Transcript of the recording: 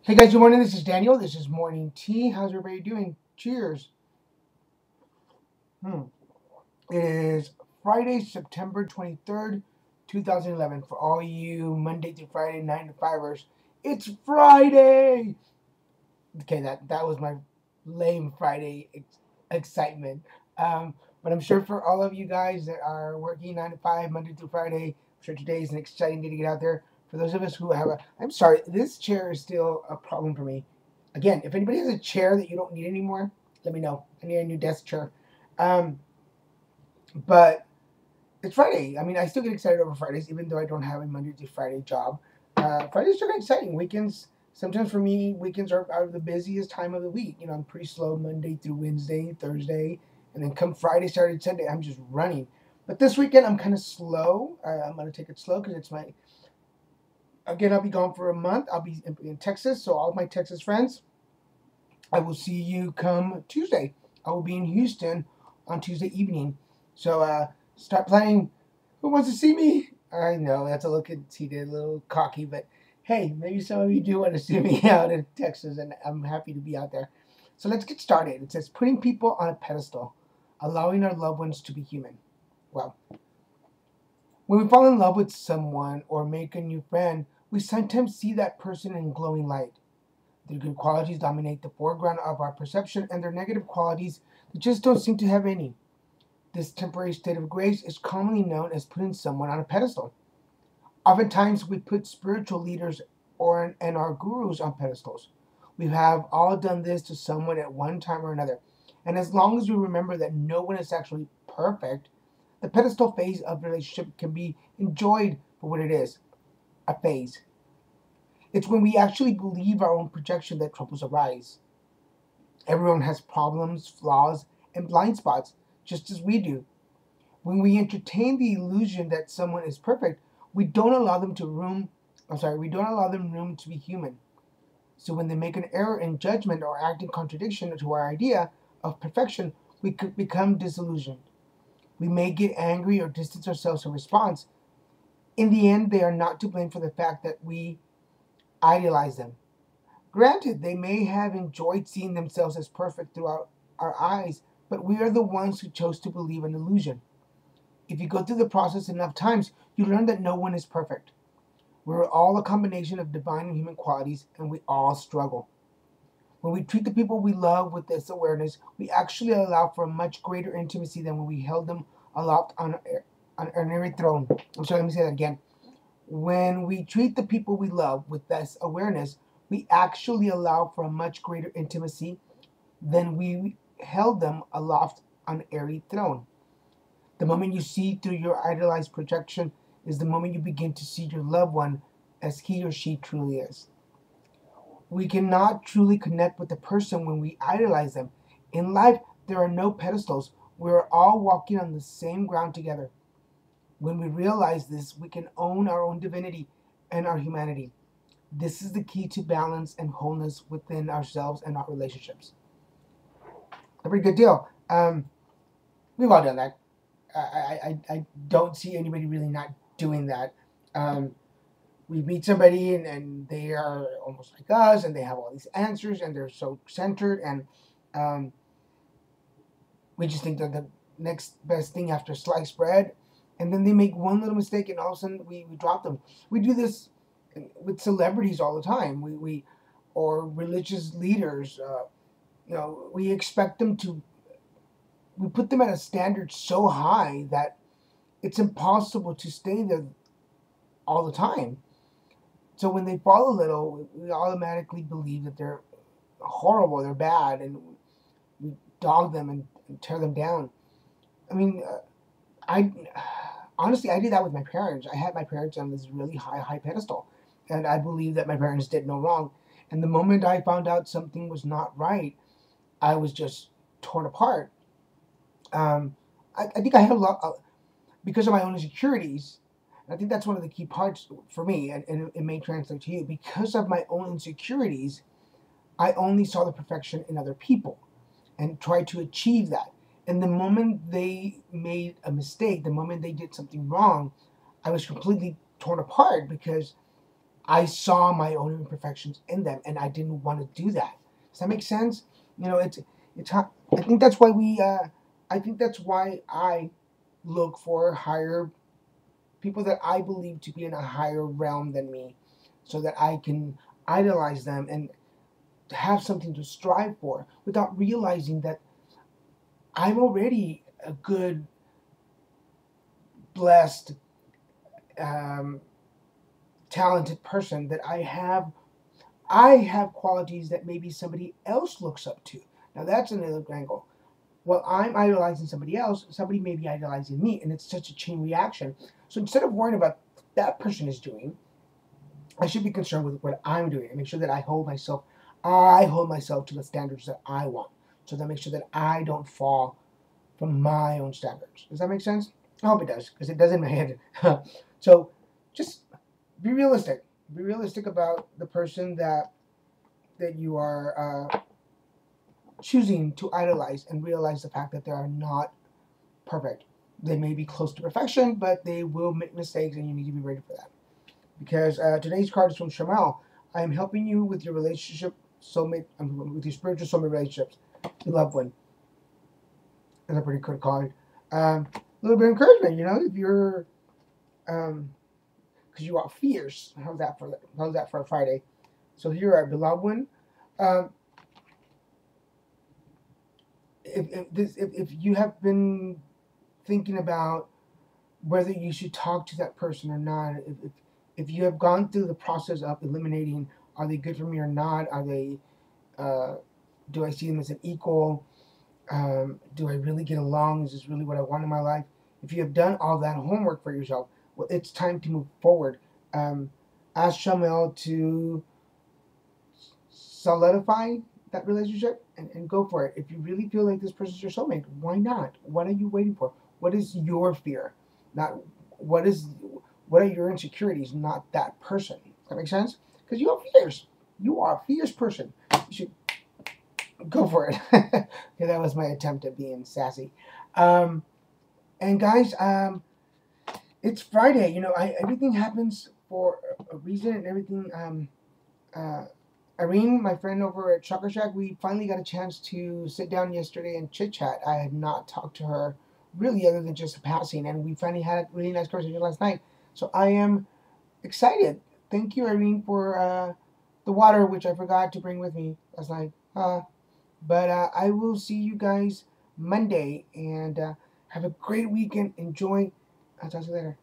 Hey guys, good morning. This is Daniel. This is morning tea. How's everybody doing? Cheers. It is Friday, September 23rd, 2011. For all you Monday through Friday 9 to 5ers, it's Friday. Okay, that was my lame Friday excitement. But I'm sure for all of you guys that are working 9 to 5, Monday through Friday, I'm sure today is an exciting day to get out there. For those of us who have I'm sorry, this chair is still a problem for me. Again, if anybody has a chair that you don't need anymore, let me know. I need a new desk chair. But it's Friday. I mean, I still get excited over Fridays, even though I don't have a Monday to Friday job. Fridays still get exciting. Weekends, sometimes for me, weekends are the busiest time of the week. You know, I'm pretty slow Monday through Wednesday, Thursday, and then come Friday, Saturday, Sunday, I'm just running. But this weekend, I'm kind of slow. I'm going to take it slow because it's again, I'll be gone for a month. I'll be in Texas, so all my Texas friends, I will see you come Tuesday. I will be in Houston on Tuesday evening. So start planning. Who wants to see me? I know that's a little conceited, a little cocky, but hey, maybe some of you do want to see me out in Texas, and I'm happy to be out there. So let's get started. It says putting people on a pedestal, allowing our loved ones to be human. Well, when we fall in love with someone or make a new friend, we sometimes see that person in glowing light. Their good qualities dominate the foreground of our perception, and their negative qualities just don't seem to have any. This temporary state of grace is commonly known as putting someone on a pedestal. Oftentimes, we put spiritual leaders and our gurus on pedestals. We have all done this to someone at one time or another. And as long as we remember that no one is actually perfect, the pedestal phase of the relationship can be enjoyed for what it is, a phase. It's when we actually believe our own projection that troubles arise. Everyone has problems, flaws, and blind spots, just as we do. When we entertain the illusion that someone is perfect, we don't allow them room to be human. So when they make an error in judgment or act in contradiction to our idea of perfection, we could become disillusioned. We may get angry or distance ourselves in response. In the end, they are not to blame for the fact that we idealize them. Granted, they may have enjoyed seeing themselves as perfect throughout our eyes, but we are the ones who chose to believe an illusion. If you go through the process enough times, you learn that no one is perfect. We're all a combination of divine and human qualities, and we all struggle. When we treat the people we love with this awareness, we actually allow for a much greater intimacy than when we held them aloft on an airy throne. I'm sorry, let me say that again. When we treat the people we love with this awareness, we actually allow for a much greater intimacy than we held them aloft on an airy throne. The moment you see through your idolized projection is the moment you begin to see your loved one as he or she truly is. We cannot truly connect with the person when we idolize them. In life, there are no pedestals. We are all walking on the same ground together. When we realize this, we can own our own divinity and our humanity. This is the key to balance and wholeness within ourselves and our relationships. A pretty good deal. We've all done that. I don't see anybody really not doing that. We meet somebody and they are almost like us and they have all these answers and they're so centered and we just think they're the next best thing after sliced bread. And then they make one little mistake and all of a sudden we drop them. We do this with celebrities all the time. Or religious leaders. We expect them to. We put them at a standard so high that it's impossible to stay there all the time. So when they fall a little, we automatically believe that they're horrible, they're bad, and we dog them and tear them down. I mean, I honestly, I did that with my parents. I had my parents on this really high pedestal, and I believe that my parents did no wrong. And the moment I found out something was not right, I was just torn apart. I think I had a lot because of my own insecurities. I think that's one of the key parts for me, and it may translate to you. Because of my own insecurities, I only saw the perfection in other people and tried to achieve that. And the moment they made a mistake, the moment they did something wrong, I was completely torn apart because I saw my own imperfections in them, and I didn't want to do that. Does that make sense? You know, it's. I think that's why we. I think that's why I look for higher people that I believe to be in a higher realm than me, so that I can idolize them and have something to strive for, without realizing that I'm already a good, blessed, um, talented person. That I have qualities that maybe somebody else looks up to. Now that's another angle. Well, I'm idolizing somebody else, somebody may be idolizing me, and it's such a chain reaction. So instead of worrying about what that person is doing, I should be concerned with what I'm doing and make sure that I hold myself to the standards that I want. So that make sure that I don't fall from my own standards. Does that make sense? I hope it does, because it does in my head. So just be realistic. Be realistic about the person that you are choosing to idolize, and realize the fact that they are not perfect. They may be close to perfection, but they will make mistakes, and you need to be ready for that. Because today's card is from Shamal. I am helping you with your relationship soulmate, with your spiritual soulmate relationships, your loved one. That's a pretty good card. A little bit of encouragement, if you're, because you are fierce. How's that for a Friday? So here, our beloved one. Um, if you have been thinking about whether you should talk to that person or not, if you have gone through the process of eliminating, are they good for me or not? Are they, uh, do I see them as an equal? Do I really get along? Is this really what I want in my life? If you have done all that homework for yourself, well, it's time to move forward. Um, ask Shamel to solidify that relationship, and go for it. If you really feel like this person's your soulmate, why not? What are you waiting for? What is your fear? Not what is what are your insecurities, not that person. Does that make sense? Because you have fears. You are a fierce person. You should go for it. Okay, that was my attempt at being sassy. Um, and guys, it's Friday. Everything happens for a reason, and everything. Uh, Irene, my friend over at Chakra Shack, we finally got a chance to sit down yesterday and chit chat. I had not talked to her really other than just a passing, and we finally had a really nice conversation last night. So I am excited. Thank you, Irene, for the water, which I forgot to bring with me last night. But I will see you guys Monday, and have a great weekend. Enjoy. I'll talk to you later.